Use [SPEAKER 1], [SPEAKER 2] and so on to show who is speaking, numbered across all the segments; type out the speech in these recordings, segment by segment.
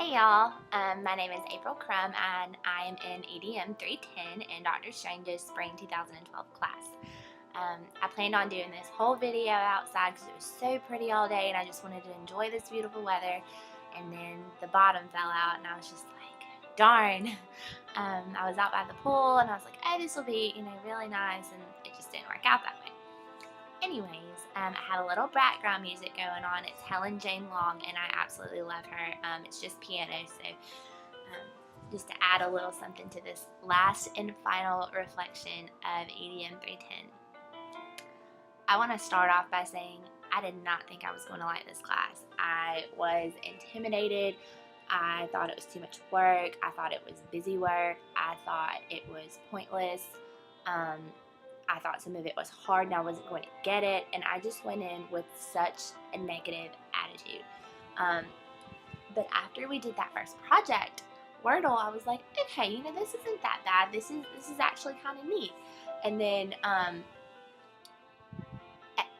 [SPEAKER 1] Hey y'all, my name is April Crum and I am in EDM 310 in Dr. Strange's Spring 2012 class. I planned on doing this whole video outside because it was so pretty all day and I just wanted to enjoy this beautiful weather, and then the bottom fell out and I was just like, darn. I was out by the pool and I was like, oh, this will be, really nice, and it just didn't work out that way. Anyways, I had a little background music going on. It's Helen Jane Long, and I absolutely love her. It's just piano, so just to add a little something to this last and final reflection of EDM 310. I want to start off by saying I did not think I was going to like this class. I was intimidated. I thought it was too much work. I thought it was busy work. I thought it was pointless. I thought some of it was hard and I wasn't going to get it, and I just went in with such a negative attitude. But after we did that first project, Wordle, I was like, okay, this isn't that bad. This is actually kind of neat. And then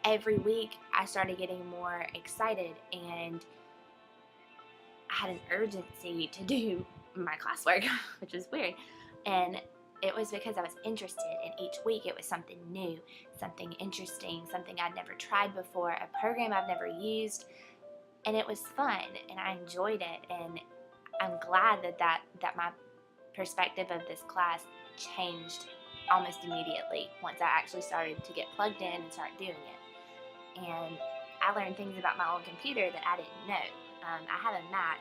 [SPEAKER 1] every week I started getting more excited, and I had an urgency to do my classwork, which was weird. And it was because I was interested, and each week it was something new, something interesting, something I'd never tried before, a program I've never used, and it was fun, and I enjoyed it, and I'm glad that my perspective of this class changed almost immediately once I actually started to get plugged in and start doing it. And I learned things about my old computer that I didn't know. I have a Mac,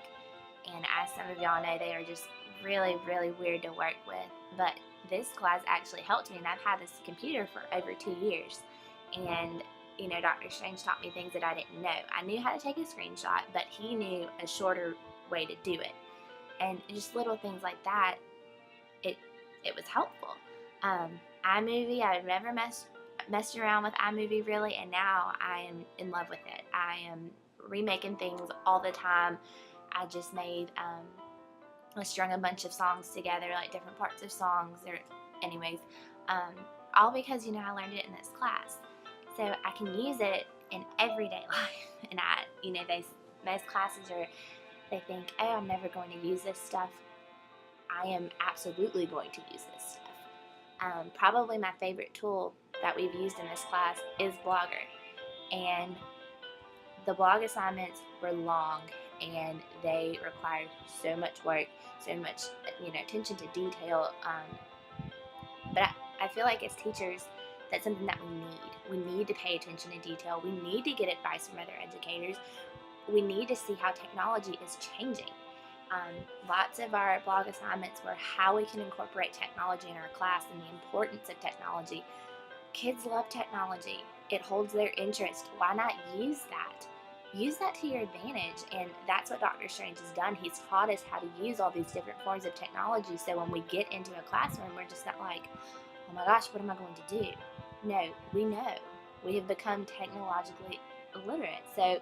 [SPEAKER 1] and as some of y'all know, they are just really, really weird to work with, but this class actually helped me, and I've had this computer for over 2 years, and Dr. Strange taught me things that I didn't know. I knew how to take a screenshot, but he knew a shorter way to do it, and just little things like that, it was helpful. iMovie, I've never messed around with iMovie really, and now I am in love with it. I am remaking things all the time. I just made I strung a bunch of songs together, like different parts of songs, or anyways, all because I learned it in this class, so I can use it in everyday life. And most classes they think, oh, I'm never going to use this stuff. I am absolutely going to use this stuff. Probably my favorite tool that we've used in this class is Blogger, and the blog assignments were long and they required so much work, so much attention to detail. But I feel like as teachers, that's something that we need. We need to pay attention to detail. We need to get advice from other educators. We need to see how technology is changing. Lots of our blog assignments were how we can incorporate technology in our class and the importance of technology. Kids love technology. It holds their interest. Why not use that? Use that to your advantage, and that's what Dr. Strange has done. He's taught us how to use all these different forms of technology, so when we get into a classroom, we're just not like, oh my gosh, what am I going to do? No, we know. We have become technologically illiterate, so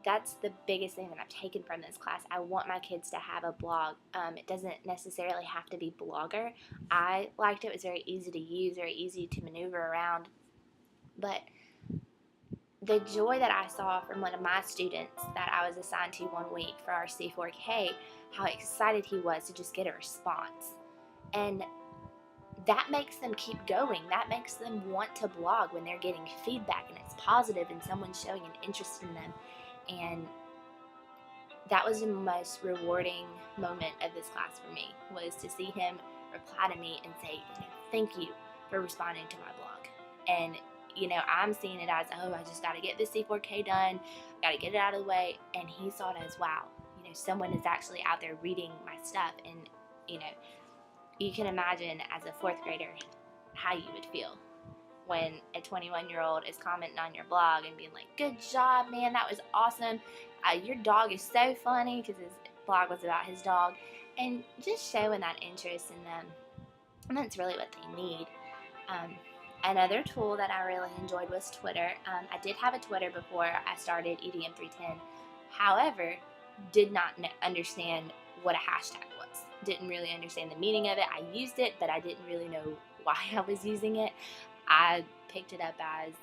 [SPEAKER 1] that's the biggest thing that I've taken from this class. I want my kids to have a blog. It doesn't necessarily have to be Blogger. I liked it. It was very easy to use, very easy to maneuver around, but the joy that I saw from one of my students that I was assigned to one week for our C4K, how excited he was to just get a response. And that makes them keep going. That makes them want to blog when they're getting feedback and it's positive and someone's showing an interest in them. And that was the most rewarding moment of this class for me, was to see him reply to me and say, thank you for responding to my blog. And I'm seeing it as, oh, I just got to get this C4K done, got to get it out of the way, and he saw it as, wow, someone is actually out there reading my stuff, and you can imagine as a 4th grader how you would feel when a 21-year-old is commenting on your blog and being like, good job, man, that was awesome, your dog is so funny, because his blog was about his dog, and just showing that interest in them, and that's really what they need. Another tool that I really enjoyed was Twitter. I did have a Twitter before I started EDM 310. However, did not understand what a hashtag was. Didn't really understand the meaning of it. I used it, but I didn't really know why I was using it. I picked it up as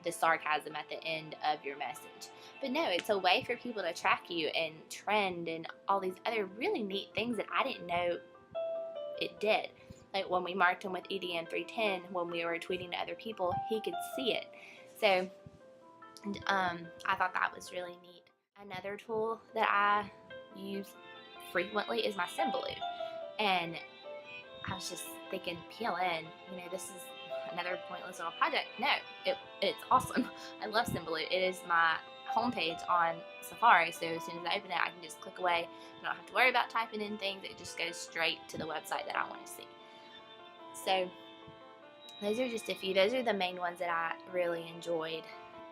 [SPEAKER 1] the sarcasm at the end of your message. But no, it's a way for people to track you and trend and all these other really neat things that I didn't know it did. Like when we marked him with EDN 310, when we were tweeting to other people, he could see it. So I thought that was really neat. Another tool that I use frequently is my Symbaloo. And I was just thinking, PLN, this is another pointless little project. No, it's awesome. I love Symbaloo. It is my homepage on Safari, so as soon as I open it, I can just click away. I don't have to worry about typing in things. It just goes straight to the website that I want to see. So those are just a few. Those are the main ones that I really enjoyed,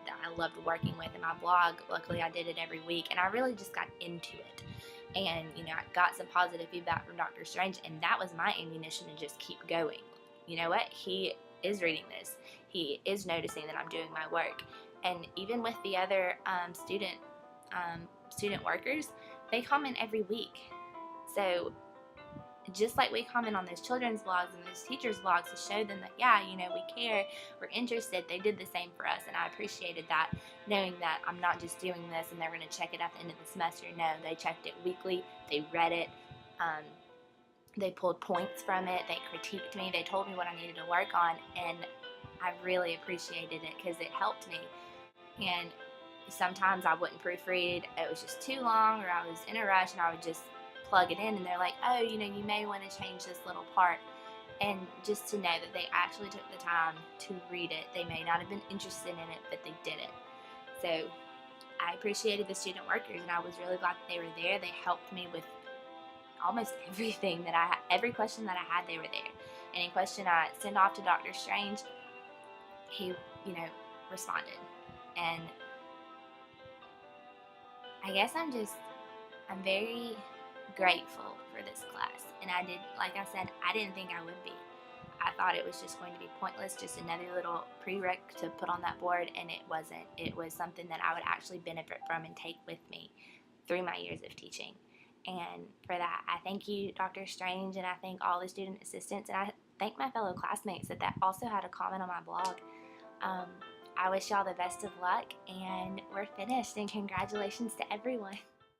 [SPEAKER 1] that I loved working with. In my blog, luckily I did it every week, and I really just got into it. And, I got some positive feedback from Dr. Strange, and that was my ammunition to just keep going. You know what? He is reading this. He is noticing that I'm doing my work. And even with the other student workers, they comment every week. So just like we comment on those children's blogs and those teachers' blogs to show them that, yeah, we care, we're interested, they did the same for us. And I appreciated that, knowing that I'm not just doing this and they're going to check it at the end of the semester. No, they checked it weekly, they read it, they pulled points from it, they critiqued me, they told me what I needed to work on, and I really appreciated it because it helped me. And sometimes I wouldn't proofread, it was just too long, or I was in a rush and I would just plug it in, and they're like, oh, you may want to change this little part. And just to know that they actually took the time to read it. They may not have been interested in it, but they did it. So I appreciated the student workers, and I was really glad that they were there. They helped me with almost everything every question that I had, they were there. Any question I sent off to Dr. Strange, he, responded. And I guess I'm very grateful for this class. And like I said, I didn't think I would be. I thought it was just going to be pointless, just another little prereq to put on that board, and it wasn't. It was something that I would actually benefit from and take with me through my years of teaching. And for that, I thank you, Dr. Strange, and I thank all the student assistants, and I thank my fellow classmates that also had a comment on my blog. I wish y'all the best of luck, and we're finished, and congratulations to everyone.